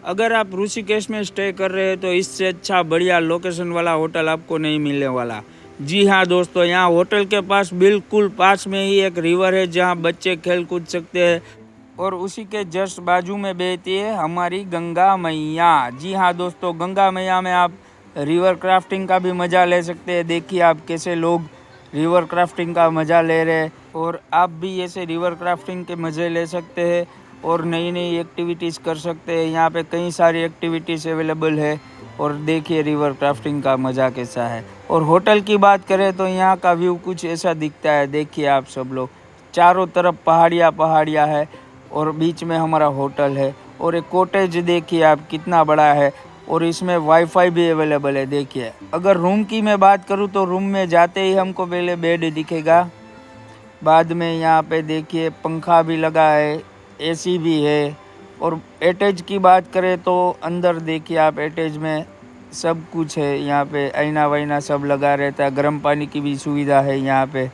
अगर आप ऋषिकेश में स्टे कर रहे हैं तो इससे अच्छा बढ़िया लोकेशन वाला होटल आपको नहीं मिलने वाला। जी हाँ दोस्तों, यहाँ होटल के पास बिल्कुल पास में ही एक रिवर है जहाँ बच्चे खेल कूद सकते हैं और उसी के जस्ट बाजू में बहती है हमारी गंगा मैया। जी हाँ दोस्तों, गंगा मैया में आप रिवर क्राफ्टिंग का भी मज़ा ले सकते हैं। देखिए आप कैसे लोग रिवर क्राफ्टिंग का मज़ा ले रहे हैं और आप भी ऐसे रिवर क्राफ्टिंग के मज़े ले सकते हैं और नई नई एक्टिविटीज़ कर सकते हैं। यहाँ पे कई सारी एक्टिविटीज़ अवेलेबल है और देखिए रिवर क्राफ्टिंग का मज़ा कैसा है। और होटल की बात करें तो यहाँ का व्यू कुछ ऐसा दिखता है। देखिए आप सब लोग, चारों तरफ पहाड़ियाँ पहाड़ियाँ है और बीच में हमारा होटल है और एक कॉटेज देखिए आप कितना बड़ा है और इसमें वाईफाई भी अवेलेबल है। देखिए अगर रूम की मैं बात करूँ तो रूम में जाते ही हमको पहले बेड दिखेगा, बाद में यहाँ पे देखिए पंखा भी लगा है, एसी भी है। और अटैच की बात करें तो अंदर देखिए आप अटैच में सब कुछ है। यहाँ पे आईना वाईना सब लगा रहता है, गर्म पानी की भी सुविधा है यहाँ पे।